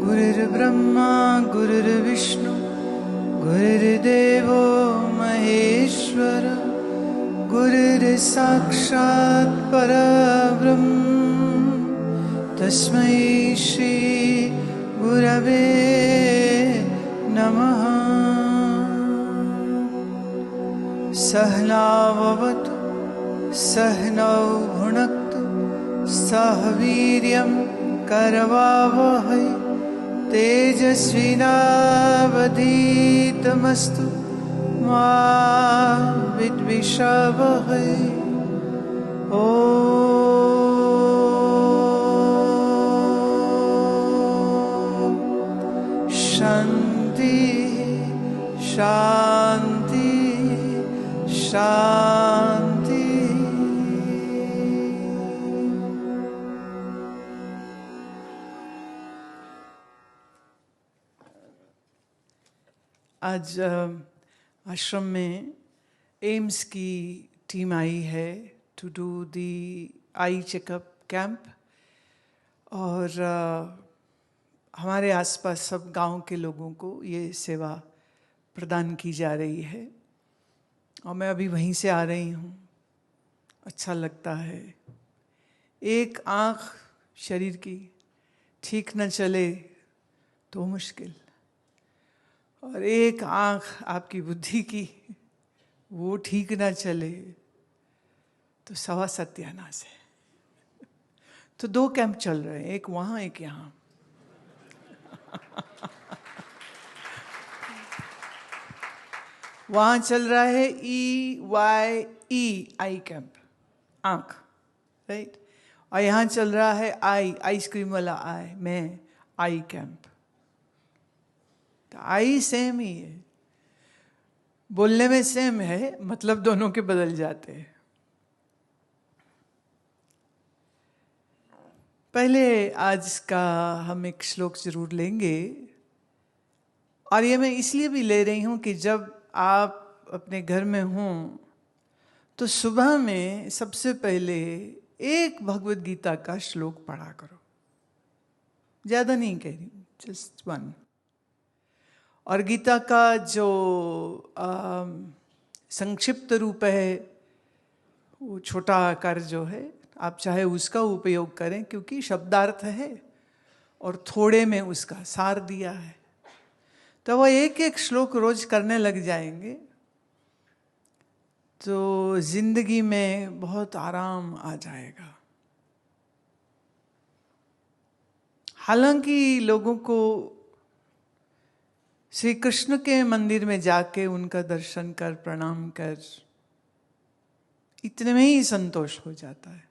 गुरुर्ब्रह्मा गुरुर्विष्णु गुरुर्देवो महेश्वर गुरुर्साक्षात् परब्रह्म तस्मै श्री गुरवे नमः। सहनाववतु सहनौ भुनक्तु सह वीर्यं करवावहै तेजस्विनावधीतमस्तु मा विद्विषावहै। ॐ शान्ति शान्ति शान्ति। आज आश्रम में एम्स की टीम आई है to do the eye checkup camp और हमारे आसपास सब गांव के लोगों को ये सेवा प्रदान की जा रही है और मैं अभी वहीं से आ रही हूँ। अच्छा लगता है। एक आँख शरीर की ठीक न चले तो मुश्किल, और एक आँख आपकी बुद्धि की वो ठीक ना चले तो सवा सत्यानाश है। तो दो कैंप चल रहे हैं, एक वहाँ एक यहाँ। वहाँ चल रहा है EYE आई कैंप, आँख, राइट। और यहाँ चल रहा है आइसक्रीम वाला आई, मैं आई कैंप। आई सेम ही है, बोलने में सेम है, मतलब दोनों के बदल जाते हैं। पहले आज का हम एक श्लोक जरूर लेंगे, और ये मैं इसलिए भी ले रही हूँ कि जब आप अपने घर में हों तो सुबह में सबसे पहले एक भगवद गीता का श्लोक पढ़ा करो। ज़्यादा नहीं कह रही हूँ, जस्ट वन। और गीता का जो संक्षिप्त रूप है, वो छोटा आकार जो है, आप चाहे उसका उपयोग करें क्योंकि शब्दार्थ है और थोड़े में उसका सार दिया है। तो वो एक एक श्लोक रोज करने लग जाएंगे तो जिंदगी में बहुत आराम आ जाएगा। हालांकि लोगों को श्री कृष्ण के मंदिर में जाके उनका दर्शन कर, प्रणाम कर, इतने में ही संतोष हो जाता है,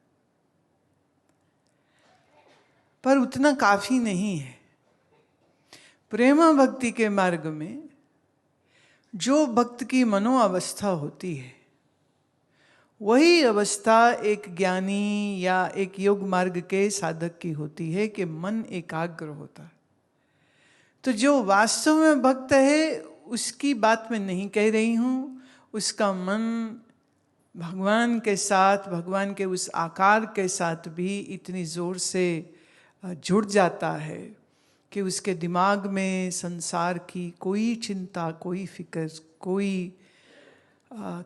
पर उतना काफी नहीं है। प्रेम भक्ति के मार्ग में जो भक्त की मनोअवस्था होती है, वही अवस्था एक ज्ञानी या एक योग मार्ग के साधक की होती है कि मन एकाग्र होता है। तो जो वास्तव में भक्त है उसकी बात मैं नहीं कह रही हूँ, उसका मन भगवान के साथ, भगवान के उस आकार के साथ भी इतनी जोर से जुड़ जाता है कि उसके दिमाग में संसार की कोई चिंता, कोई फिक्र, कोई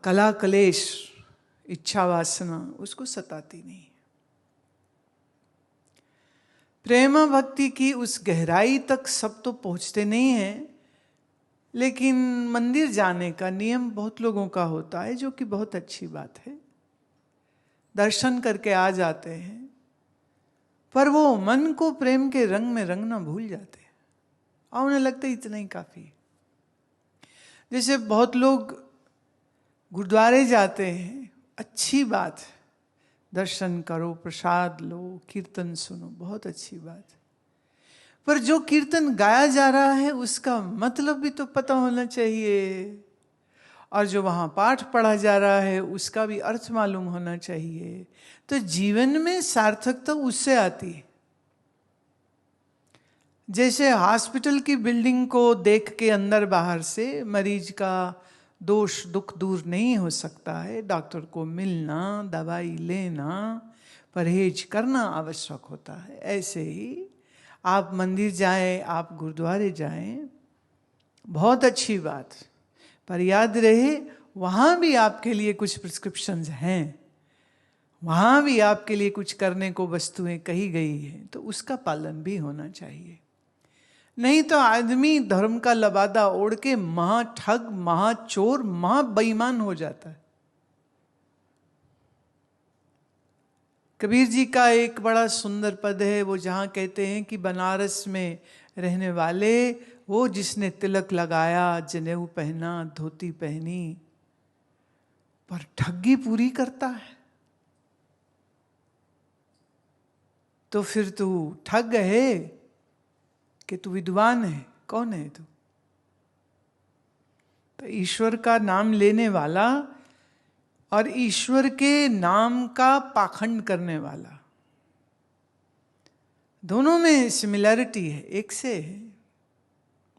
कला कलेश, इच्छा वासना उसको सताती नहीं। प्रेम भक्ति की उस गहराई तक सब तो पहुंचते नहीं हैं, लेकिन मंदिर जाने का नियम बहुत लोगों का होता है, जो कि बहुत अच्छी बात है। दर्शन करके आ जाते हैं, पर वो मन को प्रेम के रंग में रंगना भूल जाते हैं और उन्हें लगता है इतना ही काफी। जैसे बहुत लोग गुरुद्वारे जाते हैं, अच्छी बात है, दर्शन करो, प्रसाद लो, कीर्तन सुनो, बहुत अच्छी बात। पर जो कीर्तन गाया जा रहा है उसका मतलब भी तो पता होना चाहिए, और जो वहाँ पाठ पढ़ा जा रहा है उसका भी अर्थ मालूम होना चाहिए। तो जीवन में सार्थकता उससे आती है। जैसे हॉस्पिटल की बिल्डिंग को देख के अंदर बाहर से मरीज का दोष दुख दूर नहीं हो सकता है। डॉक्टर को मिलना, दवाई लेना, परहेज करना आवश्यक होता है। ऐसे ही आप मंदिर जाएं, आप गुरुद्वारे जाएं, बहुत अच्छी बात, पर याद रहे वहाँ भी आपके लिए कुछ प्रिस्क्रिप्शंस हैं, वहाँ भी आपके लिए कुछ करने को वस्तुएं कही गई हैं, तो उसका पालन भी होना चाहिए। नहीं तो आदमी धर्म का लबादा ओढ़ के महा ठग, महा चोर, महा बेईमान हो जाता है। कबीर जी का एक बड़ा सुंदर पद है, वो जहाँ कहते हैं कि बनारस में रहने वाले वो जिसने तिलक लगाया, जनेऊ पहना, धोती पहनी, पर ठगी पूरी करता है, तो फिर तू ठग है कि तू विद्वान है? कौन है तू? तो ईश्वर का नाम लेने वाला और ईश्वर के नाम का पाखंड करने वाला, दोनों में सिमिलैरिटी है, एक से है।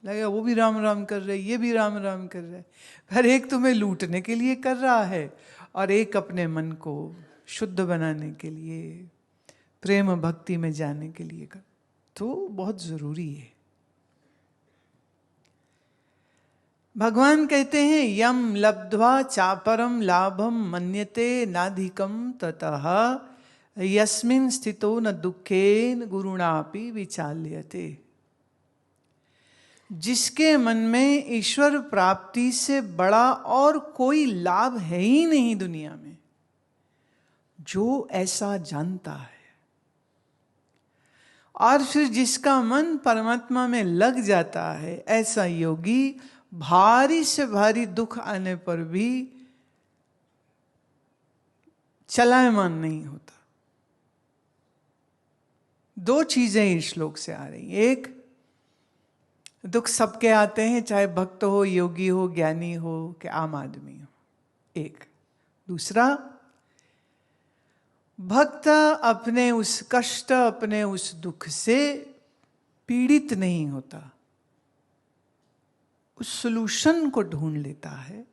लगेगा वो भी राम राम कर रहे, ये भी राम राम कर रहे, पर एक तुम्हें लूटने के लिए कर रहा है और एक अपने मन को शुद्ध बनाने के लिए, प्रेम भक्ति में जाने के लिए कर, तो बहुत जरूरी है। भगवान कहते हैं यम लब्ध्वा चापरम लाभम मन्यते नाधिकम ततः यस्मिन् स्थितो न दुखेन गुरुणापि विचाल्यते। जिसके मन में ईश्वर प्राप्ति से बड़ा और कोई लाभ है ही नहीं दुनिया में, जो ऐसा जानता है, और फिर जिसका मन परमात्मा में लग जाता है, ऐसा योगी भारी से भारी दुख आने पर भी चलायमान नहीं होता। दो चीजें इस श्लोक से आ रही, एक दुख सबके आते हैं, चाहे भक्त हो, योगी हो, ज्ञानी हो कि आम आदमी हो, एक। दूसरा, भक्त अपने उस कष्ट, अपने उस दुख से पीड़ित नहीं होता, उस सॉल्यूशन को ढूंढ लेता है,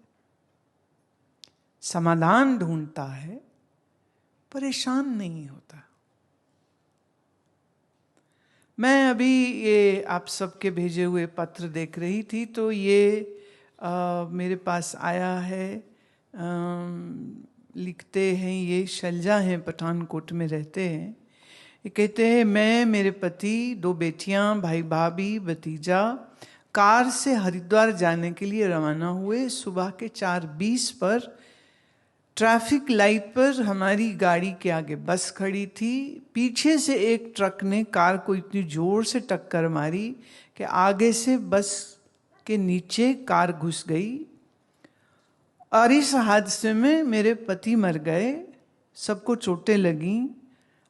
समाधान ढूंढता है, परेशान नहीं होता। मैं अभी ये आप सबके भेजे हुए पत्र देख रही थी, तो ये मेरे पास आया है। लिखते हैं, ये शैलजा हैं, पठानकोट में रहते हैं। ये कहते हैं मैं, मेरे पति, दो बेटियां, भाई भाभी, भतीजा कार से हरिद्वार जाने के लिए रवाना हुए। सुबह के 4:20 पर ट्रैफिक लाइट पर हमारी गाड़ी के आगे बस खड़ी थी। पीछे से एक ट्रक ने कार को इतनी जोर से टक्कर मारी कि आगे से बस के नीचे कार घुस गई, और इस हादसे में मेरे पति मर गए। सबको चोटें लगीं।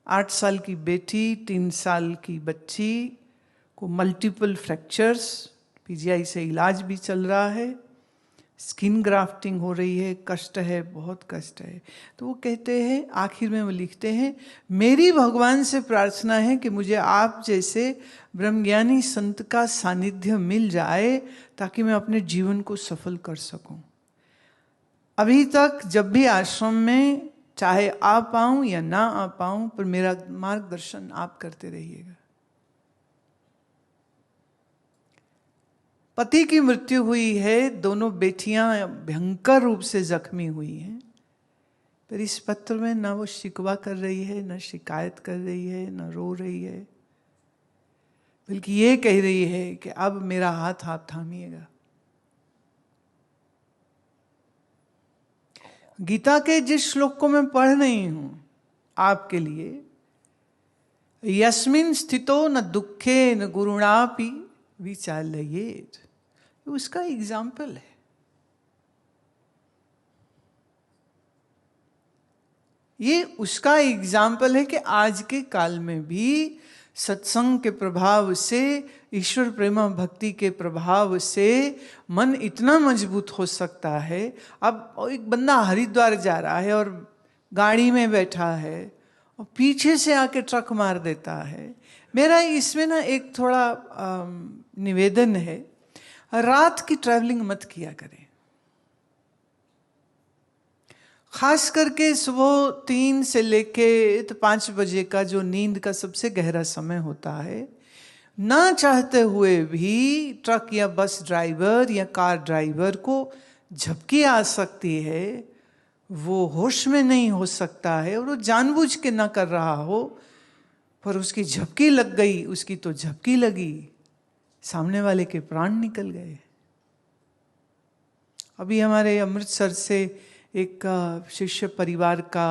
8 साल की बेटी, 3 साल की बच्ची को मल्टीपल फ्रैक्चर्स, पीजीआई से इलाज भी चल रहा है, स्किन ग्राफ्टिंग हो रही है, कष्ट है, बहुत कष्ट है। तो वो कहते हैं, आखिर में वो लिखते हैं, मेरी भगवान से प्रार्थना है कि मुझे आप जैसे ब्रह्मज्ञानी संत का सानिध्य मिल जाए ताकि मैं अपने जीवन को सफल कर सकूं। अभी तक जब भी आश्रम में चाहे आ पाऊं या ना आ पाऊं, पर मेरा मार्गदर्शन आप करते रहिएगा। पति की मृत्यु हुई है, दोनों बेटियां भयंकर रूप से जख्मी हुई हैं, पर इस पत्र में ना वो शिकवा कर रही है, ना शिकायत कर रही है, ना रो रही है, बल्कि ये कह रही है कि अब मेरा हाथ आप थामिएगा। गीता के जिस श्लोक को मैं पढ़ रही हूं आपके लिए, यस्मिन् स्थितो न दुखे न गुरुणापि विचाल्येत, उसका एग्जाम्पल है। ये उसका एग्जाम्पल है कि आज के काल में भी सत्संग के प्रभाव से, ईश्वर प्रेमा भक्ति के प्रभाव से मन इतना मजबूत हो सकता है। अब एक बंदा हरिद्वार जा रहा है और गाड़ी में बैठा है और पीछे से आके ट्रक मार देता है। मेरा इसमें ना एक थोड़ा निवेदन है, रात की ट्रैवलिंग मत किया करें, खास करके सुबह 3 से लेके 5 बजे का जो नींद का सबसे गहरा समय होता है, ना चाहते हुए भी ट्रक या बस ड्राइवर या कार ड्राइवर को झपकी आ सकती है, वो होश में नहीं हो सकता है और वो जानबूझ के ना कर रहा हो, पर उसकी झपकी लग गई, उसकी तो झपकी लगी, सामने वाले के प्राण निकल गए। अभी हमारे अमृतसर से एक शिष्य परिवार का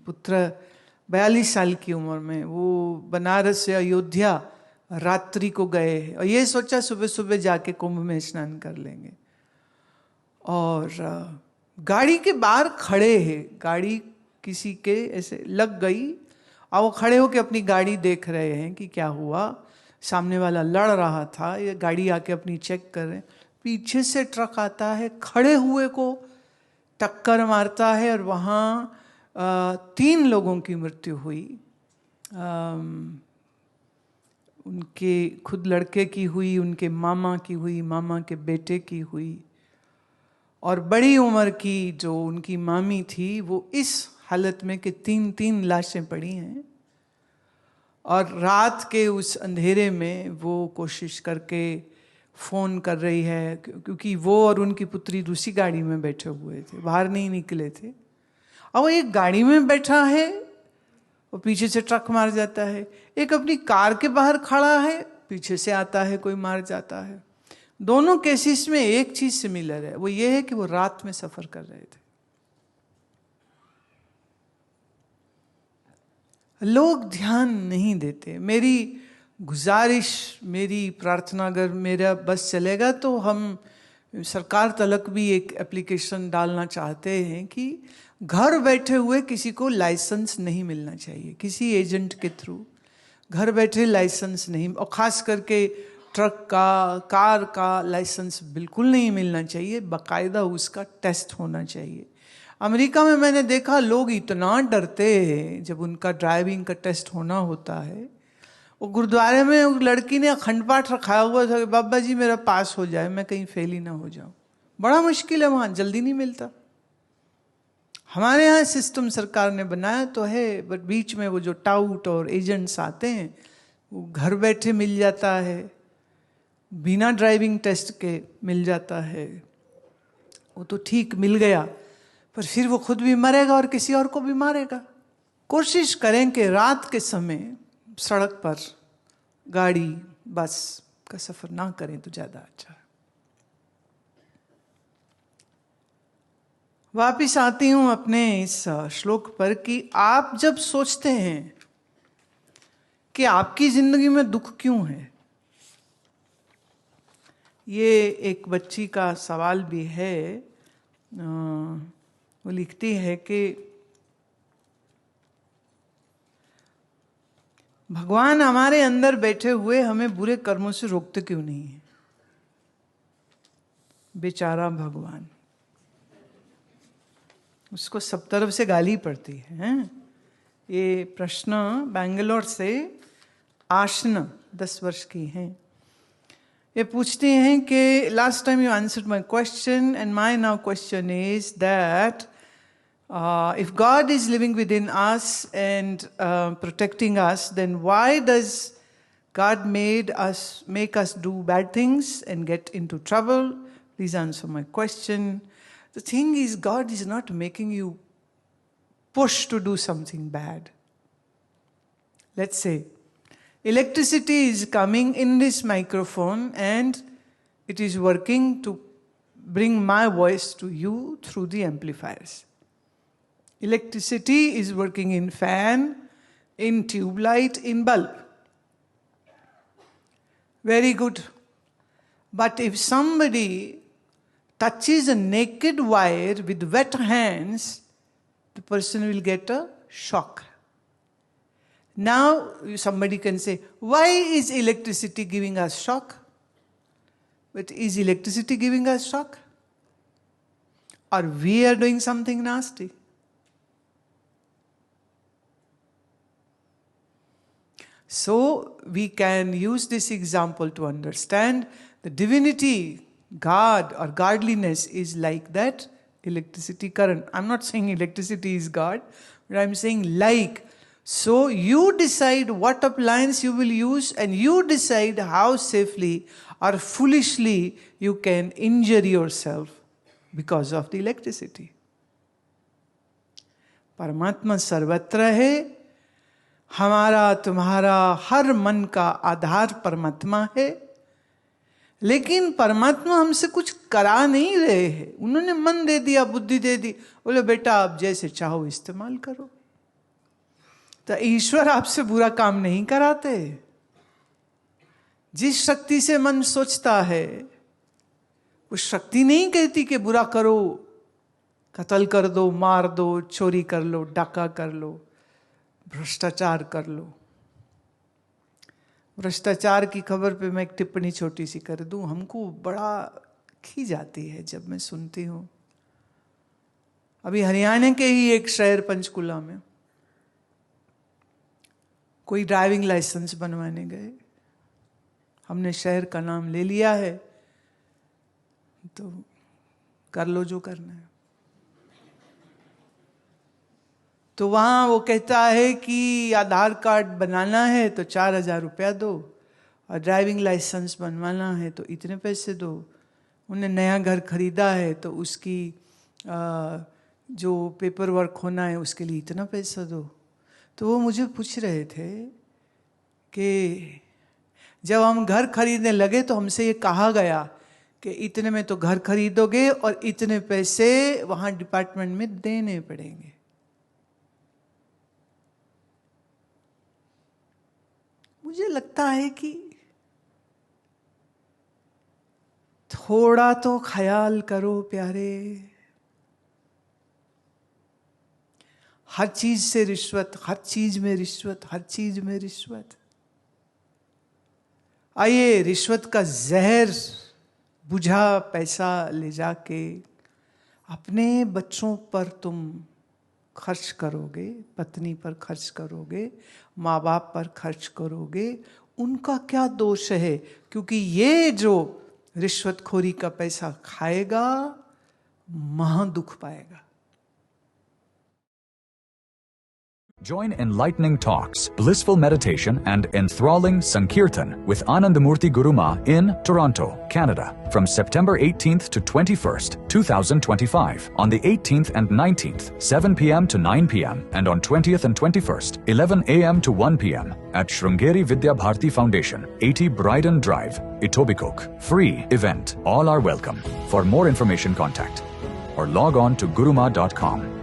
पुत्र 42 साल की उम्र में वो बनारस से अयोध्या रात्रि को गए और ये सोचा सुबह सुबह जाके कुंभ में स्नान कर लेंगे, और गाड़ी के बाहर खड़े हैं, गाड़ी किसी के ऐसे लग गई और वो खड़े होके अपनी गाड़ी देख रहे हैं कि क्या हुआ। सामने वाला लड़ रहा था, ये गाड़ी आके अपनी चेक कर रहे हैं, पीछे से ट्रक आता है, खड़े हुए को टक्कर मारता है और वहाँ 3 लोगों की मृत्यु हुई। उनके खुद लड़के की हुई, उनके मामा की हुई, मामा के बेटे की हुई, और बड़ी उम्र की जो उनकी मामी थी वो इस हालत में कि 3 लाशें पड़ी हैं। और रात के उस अंधेरे में वो कोशिश करके फ़ोन कर रही है, क्योंकि वो और उनकी पुत्री दूसरी गाड़ी में बैठे हुए थे, बाहर नहीं निकले थे। अब वो एक गाड़ी में बैठा है और पीछे से ट्रक मार जाता है, एक अपनी कार के बाहर खड़ा है, पीछे से आता है कोई मार जाता है। दोनों केसेस में एक चीज सिमिलर है, वो ये है कि वो रात में सफर कर रहे थे। लोग ध्यान नहीं देते। मेरी गुजारिश, मेरी प्रार्थना, अगर मेरा बस चलेगा तो हम सरकार तलक भी एक एप्लीकेशन डालना चाहते हैं कि घर बैठे हुए किसी को लाइसेंस नहीं मिलना चाहिए, किसी एजेंट के थ्रू घर बैठे लाइसेंस नहीं, और ख़ास करके ट्रक का, कार का लाइसेंस बिल्कुल नहीं मिलना चाहिए, बाकायदा उसका टेस्ट होना चाहिए। अमेरिका में मैंने देखा लोग इतना डरते हैं जब उनका ड्राइविंग का टेस्ट होना होता है। वो गुरुद्वारे में उस लड़की ने अखंड पाठ रखाया हुआ था कि बाबा जी मेरा पास हो जाए, मैं कहीं फेल ही ना हो जाऊं। बड़ा मुश्किल है, वहाँ जल्दी नहीं मिलता। हमारे यहाँ सिस्टम सरकार ने बनाया तो है, बट बीच में वो जो टाउट और एजेंट्स आते हैं वो घर बैठे मिल जाता है, बिना ड्राइविंग टेस्ट के मिल जाता है। वो तो ठीक मिल गया, पर फिर वो खुद भी मरेगा और किसी और को भी मारेगा। कोशिश करें कि रात के समय सड़क पर गाड़ी बस का सफर ना करें तो ज्यादा अच्छा है। वापिस आती हूं अपने इस श्लोक पर कि आप जब सोचते हैं कि आपकी जिंदगी में दुख क्यों है, ये एक बच्ची का सवाल भी है। वो लिखती है कि भगवान हमारे अंदर बैठे हुए हमें बुरे कर्मों से रोकते क्यों नहीं है। बेचारा भगवान, उसको सब तरफ से गाली पड़ती है। ये प्रश्न बैंगलोर से आशना 10 वर्ष की हैं। ये पूछते हैं कि last time you answered my question and my now question is that if God is living within us and protecting us, then why does God make us do bad things and get into trouble? Please answer my question. The thing is, God is not making you push to do something bad. Let's say electricity is coming in this microphone and it is working to bring my voice to you through the amplifiers. Electricity is working in fan, in tube light, in bulb. Very good. But if somebody touches a naked wire with wet hands, the person will get a shock. Now somebody can say, why is electricity giving us shock? But is electricity giving us shock? Or we are doing something nasty? So we can use this example to understand the divinity, God or godliness is like that electricity current. I'm not saying electricity is God, but I'm saying like. So you decide what appliance you will use, and you decide how safely or foolishly you can injure yourself because of the electricity. परमात्मा सर्वत्र है, हमारा तुम्हारा हर मन का आधार परमात्मा है, लेकिन परमात्मा हमसे कुछ करा नहीं रहे हैं। उन्होंने मन दे दिया, बुद्धि दे दी, बोले बेटा आप जैसे चाहो इस्तेमाल करो। तो ईश्वर आपसे बुरा काम नहीं कराते। जिस शक्ति से मन सोचता है उस शक्ति नहीं कहती कि बुरा करो, कत्ल कर दो, मार दो, चोरी कर लो, डाका कर लो, भ्रष्टाचार कर लो। भ्रष्टाचार की खबर पे मैं एक टिप्पणी छोटी सी कर दूं, हमको बड़ा खींच आती है जब मैं सुनती हूं। अभी हरियाणा के ही एक शहर पंचकुला में कोई ड्राइविंग लाइसेंस बनवाने गए। हमने शहर का नाम ले लिया है तो कर लो जो करना है। तो वहाँ वो कहता है कि आधार कार्ड बनाना है तो 4,000 रुपया दो, और ड्राइविंग लाइसेंस बनवाना है तो इतने पैसे दो। उन्हें नया घर खरीदा है तो उसकी जो पेपर वर्क होना है उसके लिए इतना पैसा दो। तो वो मुझे पूछ रहे थे कि जब हम घर खरीदने लगे तो हमसे ये कहा गया कि इतने में तो घर खरीदोगे और इतने पैसे वहाँ डिपार्टमेंट में देने पड़ेंगे। मुझे लगता है कि थोड़ा तो ख्याल करो प्यारे। हर चीज से रिश्वत, हर चीज में रिश्वत, हर चीज में रिश्वत। आइए रिश्वत का जहर बुझा पैसा ले जाके अपने बच्चों पर तुम खर्च करोगे, पत्नी पर खर्च करोगे, माँ बाप पर खर्च करोगे, उनका क्या दोष है? क्योंकि ये जो रिश्वतखोरी का पैसा खाएगा महा दुख पाएगा। Join enlightening talks, blissful meditation, and enthralling Sankirtan with Anandamurti Guru Ma in Toronto, Canada, from September 18th to 21st, 2025, on the 18th and 19th, 7 p.m. to 9 p.m., and on 20th and 21st, 11 a.m. to 1 p.m. at Shrungeri Vidya Bharati Foundation, 80 Bryden Drive, Etobicoke. Free event. All are welcome. For more information, contact or log on to guruma.com.